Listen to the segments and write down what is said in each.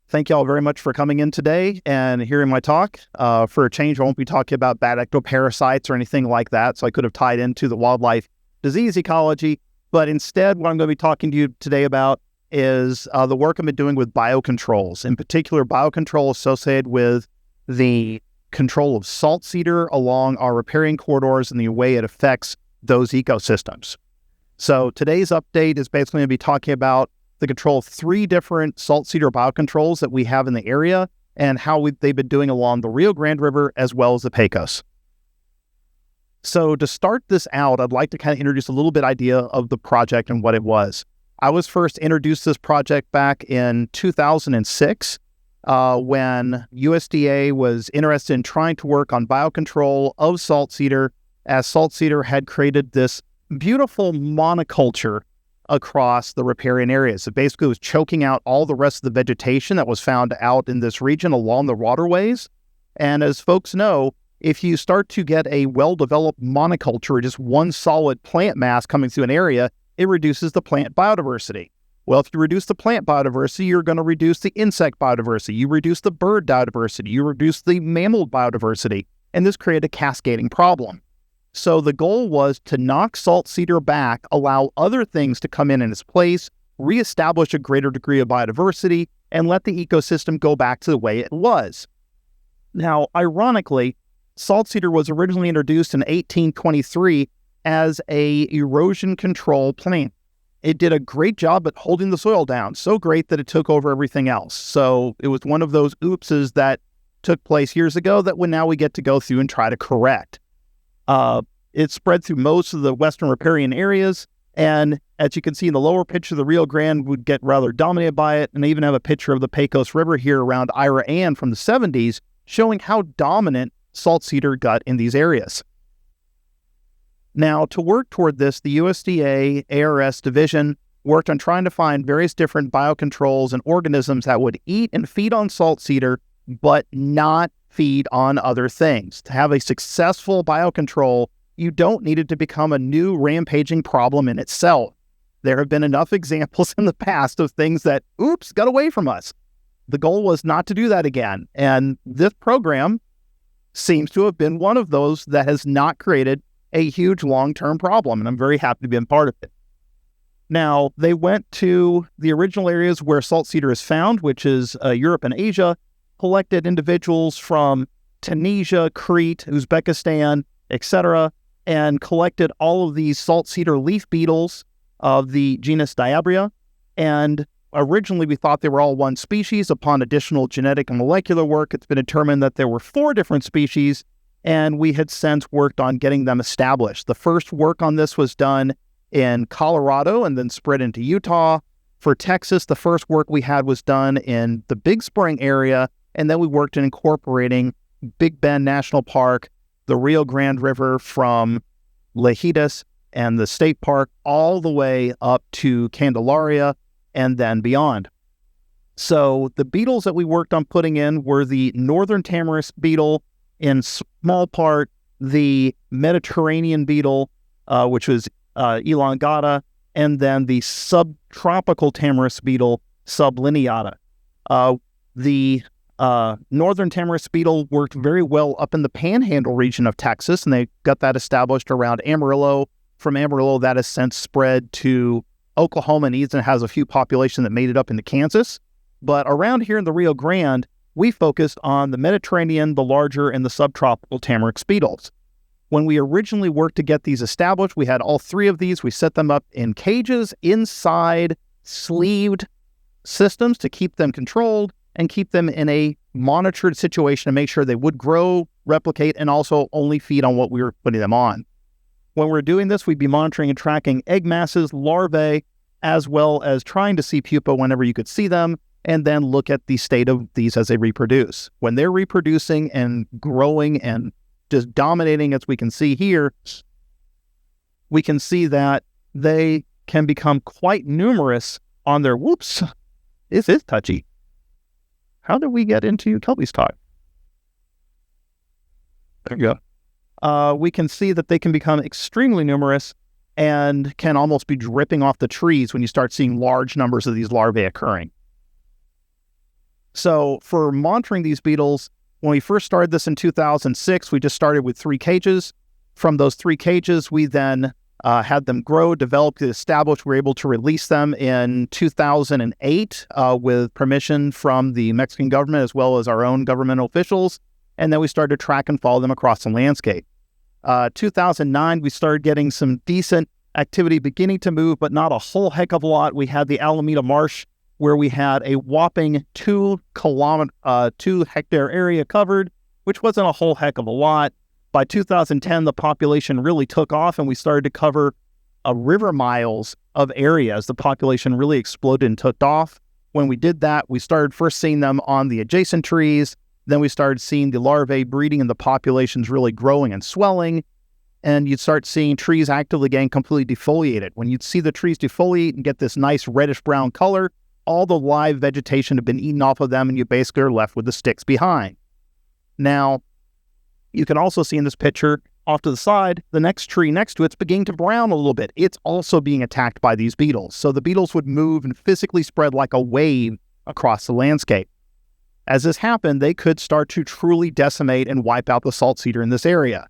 Thank you all very much for coming in today and hearing my talk. For a change, I won't be talking about bad ectoparasites or anything like that, so I could have tied into the wildlife disease ecology. But instead, what I'm going to be talking to you today about is the work I've been doing with biocontrols, in particular biocontrol associated with the control of saltcedar along our riparian corridors and the way it affects those ecosystems. So today's update is basically going to be talking about the control of 3 different saltcedar biocontrols that we have in the area and how they've been doing along the Rio Grande River as well as the Pecos. So to start this out, I'd like to kind of introduce a little bit idea of the project and what it was. I was first introduced to this project back in 2006 when USDA was interested in trying to work on biocontrol of saltcedar, as saltcedar had created this beautiful monoculture across the riparian areas. It basically was choking out all the rest of the vegetation that was found out in this region along the waterways. And as folks know, if you start to get a well-developed monoculture, just one solid plant mass coming through an area, it reduces the plant biodiversity. Well, if you reduce the plant biodiversity, you're going to reduce the insect biodiversity. You reduce the bird biodiversity. You reduce the mammal biodiversity. And this created a cascading problem. So the goal was to knock saltcedar back, allow other things to come in its place, reestablish a greater degree of biodiversity, and let the ecosystem go back to the way it was. Now, ironically, saltcedar was originally introduced in 1823 as an erosion control plant. It did a great job at holding the soil down, so great that it took over everything else. So it was one of those oopses that took place years ago that now we get to go through and try to correct. It spread through most of the western riparian areas, and as you can see in the lower picture, the Rio Grande would get rather dominated by it, and I even have a picture of the Pecos River here around Ira Ann from the 70s, showing how dominant saltcedar got in these areas. Now, to work toward this, the USDA ARS division worked on trying to find various different biocontrols and organisms that would eat and feed on saltcedar, but not feed on other things. To have a successful biocontrol, you don't need it to become a new rampaging problem in itself. There have been enough examples in the past of things that, got away from us. The goal was not to do that again. And this program seems to have been one of those that has not created a huge long-term problem, and I'm very happy to be a part of it. Now, they went to the original areas where saltcedar is found, which is Europe and Asia, collected individuals from Tunisia, Crete, Uzbekistan, etc., and collected all of these saltcedar leaf beetles of the genus Diabria. And originally we thought they were all one species. Upon additional genetic and molecular work, it's been determined that there were 4 different species, and we had since worked on getting them established. The first work on this was done in Colorado and then spread into Utah. For Texas, the first work we had was done in the Big Spring area, and then we worked in incorporating Big Bend National Park, the Rio Grande River from Lajitas and the state park all the way up to Candelaria and then beyond. So the beetles that we worked on putting in were the northern tamarisk beetle, in small part the Mediterranean beetle, which was elongata, and then the subtropical tamarisk beetle, sublineata. The northern tamarisk beetle worked very well up in the Panhandle region of Texas, and they got that established around Amarillo. From Amarillo, that has since spread to Oklahoma and even has a few population that made it up into Kansas. But around here in the Rio Grande, we focused on the Mediterranean, the larger, and the subtropical tamarisk beetles. When we originally worked to get these established, we had all 3 of these. We set them up in cages inside sleeved systems to keep them controlled and keep them in a monitored situation to make sure they would grow, replicate, and also only feed on what we were putting them on. When we're doing this, we'd be monitoring and tracking egg masses, larvae, as well as trying to see pupa whenever you could see them, and then look at the state of these as they reproduce. When they're reproducing and growing and just dominating, as we can see here, we can see that they can become quite numerous on their, this is touchy. How did we get into Kelby's talk? There you go. We can see that they can become extremely numerous and can almost be dripping off the trees when you start seeing large numbers of these larvae occurring. So for monitoring these beetles, when we first started this in 2006, we just started with 3 cages. From those 3 cages, we then had them grow, develop, establish. We were able to release them in 2008 with permission from the Mexican government as well as our own governmental officials. And then we started to track and follow them across the landscape. 2009, we started getting some decent activity beginning to move, but not a whole heck of a lot. We had the Alameda Marsh, where we had a whopping 2 hectare area covered, which wasn't a whole heck of a lot. By 2010, the population really took off, and we started to cover river miles of areas. The population really exploded and took off. When we did that, we started first seeing them on the adjacent trees. Then we started seeing the larvae breeding and the populations really growing and swelling. And you'd start seeing trees actively getting completely defoliated. When you'd see the trees defoliate and get this nice reddish-brown color, all the live vegetation had been eaten off of them, and you basically are left with the sticks behind. Now, you can also see in this picture, off to the side, the next tree next to it's beginning to brown a little bit. It's also being attacked by these beetles. So the beetles would move and physically spread like a wave across the landscape. As this happened, they could start to truly decimate and wipe out the saltcedar in this area.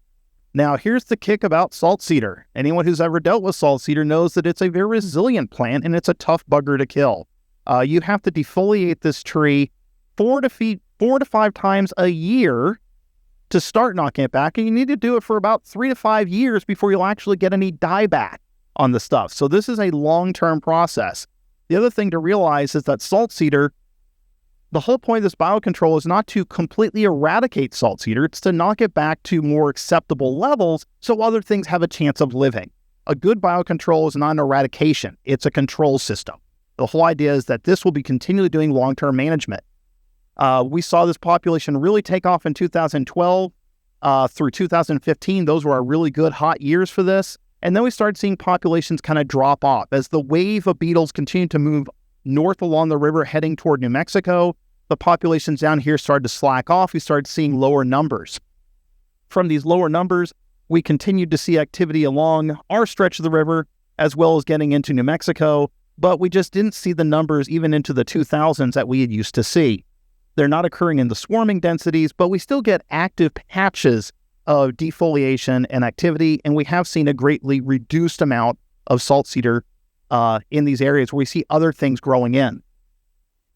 Now, here's the kick about saltcedar. Anyone who's ever dealt with saltcedar knows that it's a very resilient plant, and it's a tough bugger to kill. You have to defoliate this tree 4 to 5 times a year to start knocking it back, and you need to do it for about 3 to 5 years before you'll actually get any dieback on the stuff. So this is a long-term process. The other thing to realize is that saltcedar, the whole point of this biocontrol is not to completely eradicate saltcedar, it's to knock it back to more acceptable levels so other things have a chance of living. A good biocontrol is not an eradication, it's a control system. The whole idea is that this will be continually doing long-term management. We saw this population really take off in 2012 through 2015. Those were our really good hot years for this. And then we started seeing populations kind of drop off. As the wave of beetles continued to move north along the river heading toward New Mexico, the populations down here started to slack off. We started seeing lower numbers. From these lower numbers, we continued to see activity along our stretch of the river as well as getting into New Mexico. But we just didn't see the numbers even into the 2000s that we had used to see. They're not occurring in the swarming densities, but we still get active patches of defoliation and activity, and we have seen a greatly reduced amount of saltcedar in these areas where we see other things growing in.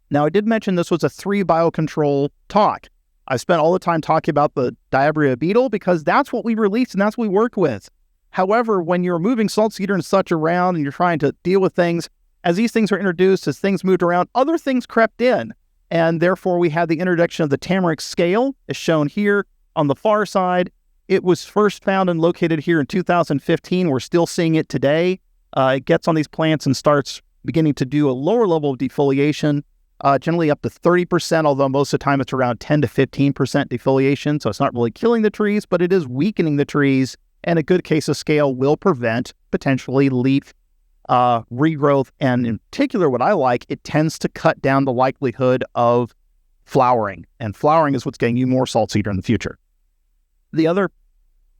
Now, I did mention this was a 3 biocontrol talk. I spent all the time talking about the Diabria beetle because that's what we released and that's what we work with. However, when you're moving saltcedar and such around and you're trying to deal with things, as these things are introduced, as things moved around, other things crept in. And therefore, we had the introduction of the tamarack scale, as shown here on the far side. It was first found and located here in 2015. We're still seeing it today. It gets on these plants and starts beginning to do a lower level of defoliation, generally up to 30%, although most of the time it's around 10 to 15% defoliation. So it's not really killing the trees, but it is weakening the trees. And a good case of scale will prevent potentially leaf regrowth, and in particular, what I like, it tends to cut down the likelihood of flowering, and flowering is what's getting you more saltcedar in the future. The other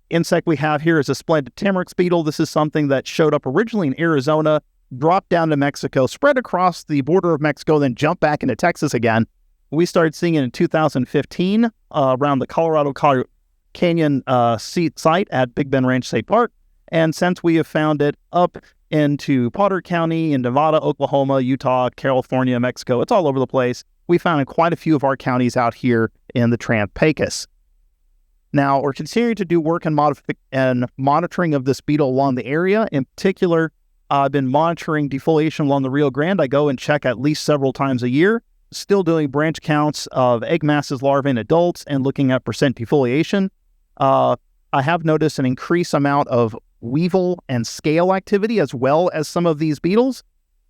insect we have here is a splendid tamarack beetle. This is something that showed up originally in Arizona, dropped down to Mexico, spread across the border of Mexico, then jumped back into Texas again. We started seeing it in 2015 around the Colorado Canyon site at Big Bend Ranch State Park, and since we have found it up into Potter County in Nevada, Oklahoma, Utah, California, Mexico. It's all over the place. We found in quite a few of our counties out here in the Trans-Pecos. Now, we're continuing to do work and monitoring of this beetle along the area. In particular, I've been monitoring defoliation along the Rio Grande. I go and check at least several times a year, still doing branch counts of egg masses, larvae, and adults, and looking at percent defoliation. I have noticed an increased amount of weevil and scale activity as well as some of these beetles.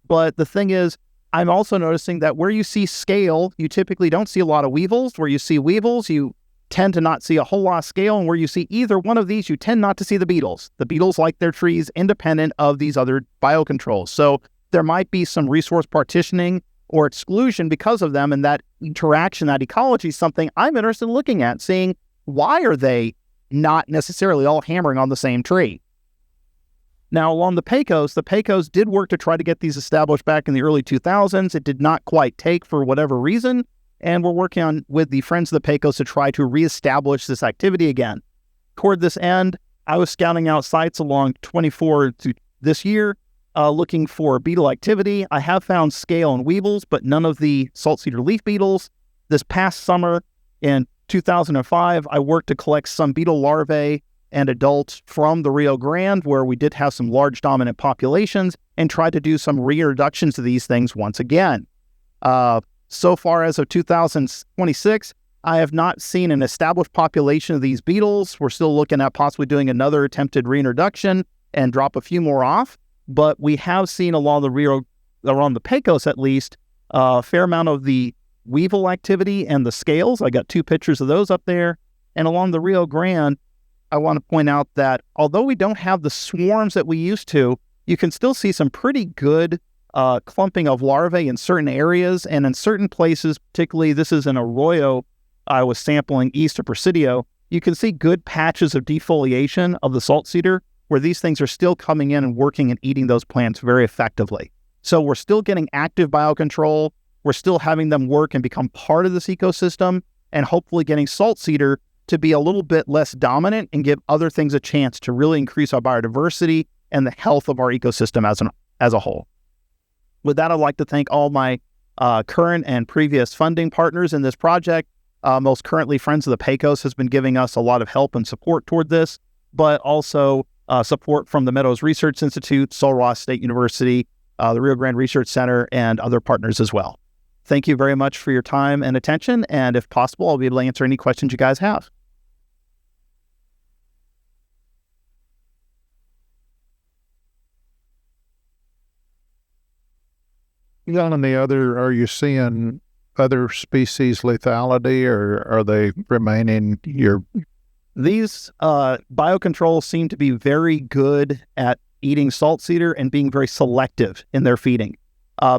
But the thing is, I'm also noticing that where you see scale, you typically don't see a lot of weevils. Where you see weevils, you tend to not see a whole lot of scale. And where you see either one of these, you tend not to see the beetles. The beetles like their trees independent of these other biocontrols. So there might be some resource partitioning or exclusion because of them, and that interaction, that ecology is something I'm interested in looking at, seeing why are they not necessarily all hammering on the same tree. Now, along the Pecos did work to try to get these established back in the early 2000s. It did not quite take for whatever reason. and we're working on with the Friends of the Pecos to try to reestablish this activity again. Toward this end, I was scouting out sites along 24 to this year, looking for beetle activity. I have found scale and weevils, but none of the saltcedar leaf beetles. This past summer in 2005, I worked to collect some beetle larvae and adults from the Rio Grande, where we did have some large dominant populations, and tried to do some reintroductions to these things once again. So far as of 2026, I have not seen an established population of these beetles. We're still looking at possibly doing another attempted reintroduction and drop a few more off, but we have seen along the Rio, around the Pecos at least, a fair amount of the weevil activity and the scales. I got 2 pictures of those up there. And along the Rio Grande, I want to point out that although we don't have the swarms that we used to, you can still see some pretty good clumping of larvae in certain areas, and in certain places, particularly this is in Arroyo, I was sampling east of Presidio, you can see good patches of defoliation of the saltcedar where these things are still coming in and working and eating those plants very effectively. So we're still getting active biocontrol, we're still having them work and become part of this ecosystem, and hopefully getting saltcedar to be a little bit less dominant and give other things a chance to really increase our biodiversity and the health of our ecosystem as a whole. With that, I'd like to thank all my current and previous funding partners in this project. Most currently, Friends of the Pecos has been giving us a lot of help and support toward this, but also support from the Meadows Research Institute, Sul Ross State University, the Rio Grande Research Center, and other partners as well. Thank you very much for your time and attention, and if possible, I'll be able to answer any questions you guys have. Are you seeing other species lethality, or are they remaining your... These biocontrols seem to be very good at eating saltcedar and being very selective in their feeding.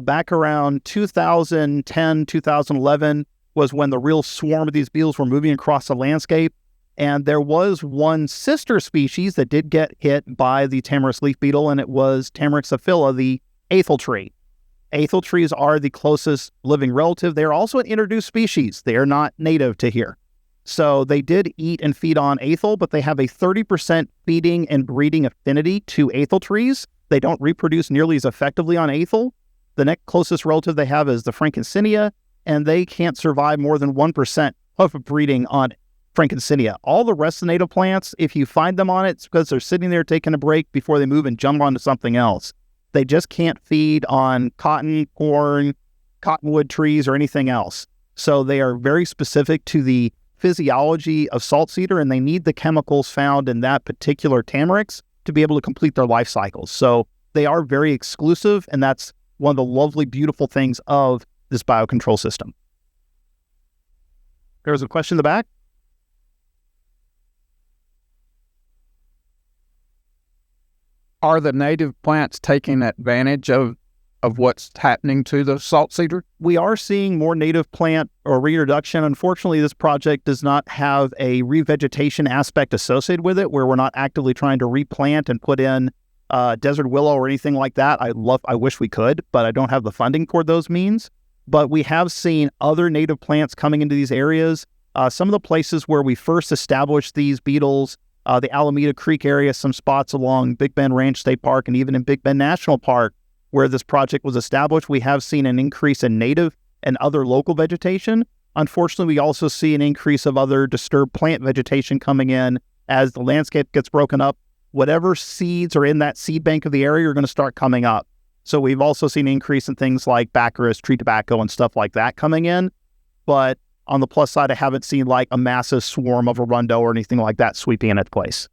Back around 2010, 2011 was when the real swarm of these beetles were moving across the landscape, and there was one sister species that did get hit by the Tamarix leaf beetle, and it was Tamarix aphylla, the aethel tree. Aethel trees are the closest living relative. They are also an introduced species. They are not native to here. So they did eat and feed on aethel, but they have a 30% feeding and breeding affinity to aethel trees. They don't reproduce nearly as effectively on aethel. The next closest relative they have is the Frankensinia, and they can't survive more than 1% of breeding on Frankensinia. All the rest of the native plants, if you find them on it, it's because they're sitting there taking a break before they move and jump onto something else. They just can't feed on cotton, corn, cottonwood trees, or anything else. So they are very specific to the physiology of saltcedar, and they need the chemicals found in that particular Tamarix to be able to complete their life cycles. So they are very exclusive, and that's one of the lovely, beautiful things of this biocontrol system. There was a question in the back. Are the native plants taking advantage of what's happening to the saltcedar? We are seeing more native plant or reintroduction. Unfortunately, this project does not have a revegetation aspect associated with it, where we're not actively trying to replant and put in desert willow or anything like that. I wish we could, but I don't have the funding toward those means. But we have seen other native plants coming into these areas. Some of the places where we first established these beetles, the Alameda Creek area, some spots along Big Bend Ranch State Park, and even in Big Bend National Park, where this project was established, we have seen an increase in native and other local vegetation. Unfortunately, we also see an increase of other disturbed plant vegetation coming in as the landscape gets broken up. Whatever seeds are in that seed bank of the area are going to start coming up. So we've also seen an increase in things like baccharis, tree tobacco, and stuff like that coming in. But on the plus side, I haven't seen like a massive swarm of arundo or anything like that sweeping in its place.